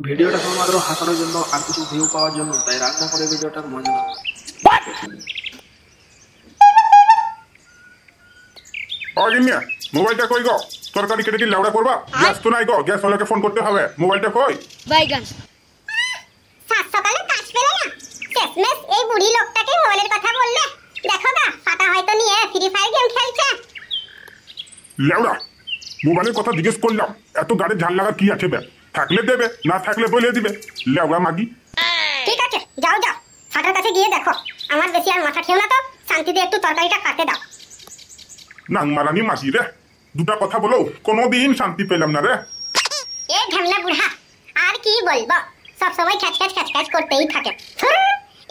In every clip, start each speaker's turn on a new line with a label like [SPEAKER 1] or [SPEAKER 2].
[SPEAKER 1] ভিডিওটা শুধুমাত্র হাসানোর জন্য আর কিছু ভিউ পাওয়ার জন্য, তাই রাগ না করে ভিডিওটার মজা নাও।
[SPEAKER 2] অগিনিয়া মোবাইলটা কই গো? তরকারি কেটে কি লাউড়া করবা? গ্যাস তো নাই গো, গ্যাস ওয়ালাকে ফোন করতে হবে। মোবাইলটা কই?
[SPEAKER 3] বাইগান
[SPEAKER 4] সাত সকালে কাজ পেলে না, শেষমেশ এই বুড়ি লোকটাকে মোবাইলের কথা বললে। দেখো গা, ফাটা হয়তো নিয়ে ফ্রি ফায়ার গেম খেলছে।
[SPEAKER 2] লাউড়া মোবাইলের কথা জিজ্ঞেস করলাম, এত গাড়ি ঝাল লাগা কি আছে বে? থাকলে দেবে, না থাকলে বলে দিবে। লাউড়া মাগি।
[SPEAKER 4] ঠিক আছে, যাও যাও, ফাটার কাছে গিয়ে দেখো। আমার বেশি আর মাথা খেও না তো, শান্তিতে একটু তরকারিটা কাটতে দাও।
[SPEAKER 2] নাংমারানি মাগি রে, দুটা কথা বলো, কোনোদিন শান্তি পেলাম না রে।
[SPEAKER 4] এ ঢামলা বুড়া, আর কি বলবো, সব সময় খ্যাচ খ্যাচ করতেই থাকে।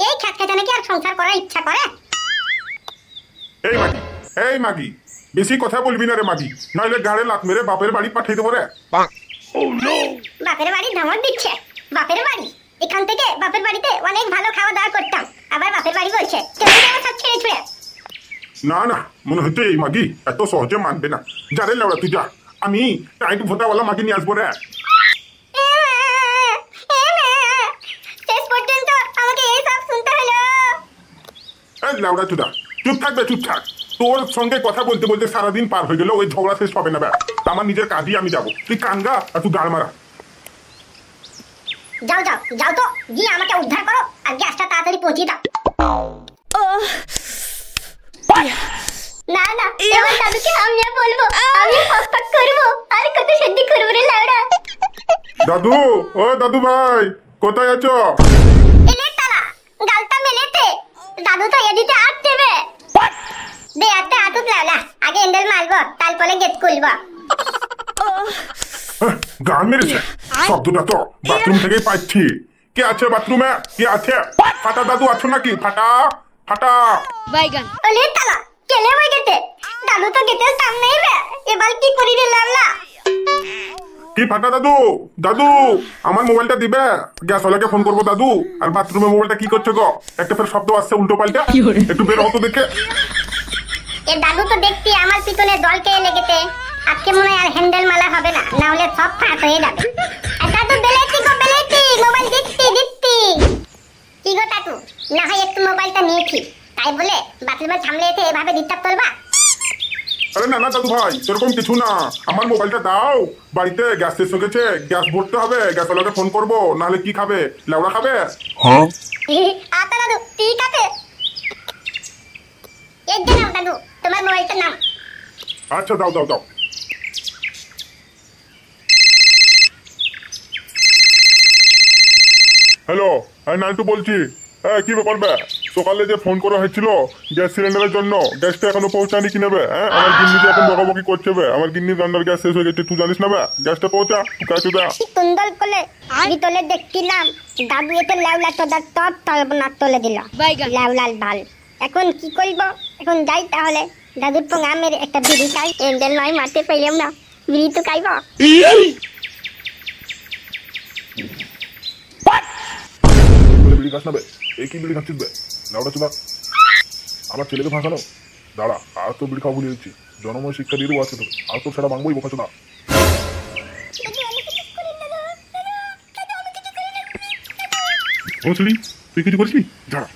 [SPEAKER 4] এই খ্যাচ খ্যাচানে কি আর সংসার করার ইচ্ছা করে?
[SPEAKER 2] এই মাগি বেশি কথা বলবি না রে মাগি, নইলে গাড়ে লাত মেরে বাপের বাড়ি পাঠিয়ে দেবো রে।
[SPEAKER 4] বাপের বাড়ি ধমক দিচ্ছে? বাপের বাড়ি? এখান থেকে বাপের বাড়িতে অনেক ভালো খাওয়া দাওয়া করতাম, আবার বাপের বাড়ি বলছে চলে যাবো সব ছেড়ে ছুড়ে।
[SPEAKER 2] না না, মনে হচ্ছে এই মাগি এত সহজে মানবে না। যারে লাউড়া তুই যা, আমি টাইট ভোটাওয়ালা মাগি নিয়ে আসবো রে।
[SPEAKER 4] শেষ পর্যন্ত আমাকে এই সব শুনতে হলো।
[SPEAKER 2] এই লাউড়া চুদা, চুপ থাকবে, চুপ থাক। তোর সঙ্গে কথা বলতে বলতে সারাদিন পার হয়ে গেল, ওই ঝগড়া শেষ হবে না। আমার নিজের কাজই আমি যাবো, তুই কানগা আর তুই গাড় মারা।
[SPEAKER 4] যাও যাও যাও তো, গিয়ে আমাকে উদ্ধার করো আর গ্যাসটা তাড়াতাড়ি পৌঁছিয়ে দাও। না না, এবার দাদুকে আমি বলবো, আমি ফক করবো আর কত সহ্য করবো রে লাউড়া।
[SPEAKER 2] দাদু, ও দাদু ভাই, কোথায় আছো?
[SPEAKER 4] এলে তালা গালটা মেলেতে, দাদু তো এদিকে আসছে বে। দে একটা আতুক লাউলা, আগে এন্ডেল মারবো, তারপরে গেট খুলবো।
[SPEAKER 2] গান মেরেছে, শব্দটা তো বাথরুম থেকেই পাচ্ছি। কে আছে বাথরুমে? কে আছে? ফাটা দাদু আছো নাকি? ফাটা ফাটা।
[SPEAKER 3] বাইগান
[SPEAKER 4] ওলে তালা কেলে হয়ে গেছে, দাদু তো গেটের সামনেই বে। এবার কি করি রে লাউলা?
[SPEAKER 2] কি ফাটা দাদু? দাদু আমার মোবাইলটা দিবে, গ্যাস ওয়ালাকে ফোন করবো দাদু। আর বাথরুমে মোবাইলটা কি করছে গো? একটা ফের শব্দ আসছে উল্টো পাল্টা, একটু বের হতো দেখে।
[SPEAKER 4] এ দাদু তো দেখছি আমার পিছনে দল কে লেগেছে। আজকে মনে হয় আর হ্যান্ডেল মালা হবে না, না হলে সব ফাঁস হয়ে যাবে। আর দাদু বেলেছি গো বেলেছি, মোবাইল দিচ্ছি। কি গো টাটু, না হয় একটু মোবাইলটা নিয়েছি, তাই বলে বাথরুমের সামনে এসে এভাবে ডিস্টার্ব করবা?
[SPEAKER 2] আরে না না দাদু ভাই, সেরকম কিছু না। আমার মোবাইলটা দাও, বাড়িতে গ্যাস শেষ হয়ে গেছে, গ্যাস ভরতে হবে। গ্যাস ওয়ালাকে ফোন করবো, নাহলে কি খাবে? লাউড়া খাবে?
[SPEAKER 4] আতা দাদু ঠিক আছে, এই যে নাও দাদু তোমার মোবাইলটা নাও।
[SPEAKER 2] আচ্ছা দাও দাও দাও। হ্যালো, আমি নান্টু বলছি। হ্যাঁ, কি ব্যাপার বে? সকালে যে ফোন করা হয়েছিল গ্যাস সিলিন্ডারের জন্য, গ্যাসটা এখনো পৌঁছায়নি কি নেবে? হ্যাঁ, আমার গিন্নি যে এখন বকাবকি করছে বে, আমার গিন্নির রান্নার গ্যাস শেষ হয়ে গেছে, তুই জানিস না বে? গ্যাসটা পৌঁছা, তুই কাছে দা।
[SPEAKER 4] কি সুন্দর করে ভিতরে দেখছিলাম, দাদু এতে লাউলা তোদার টপ তলবনা তুলে দিল।
[SPEAKER 3] বাইগান
[SPEAKER 4] লাউলাল ভাল, এখন কি করব? এখন যাই তাহলে, দাদুর পোঙা মেরে একটা বিড়ি খাই। এন্ডেল নয় মারতে পেলাম না, বিড়ি তো খাইব।
[SPEAKER 2] বিড়ি খাস না বে? এই কি বিড়ি খাচ্ছিস বে? লাউডা চুদা, আমার ছেলেকে ফাঁসানো। দাঁড়া, আর তো বিড়ি খাওয়া ভুলে দিচ্ছি। জনময় শিক্ষা দিয়ে দেবো আছে তো, আর তো সেটা মাংবই বোকা চুদা। ও ছেলে, তুই কিছু করিসনি? দাঁড়া,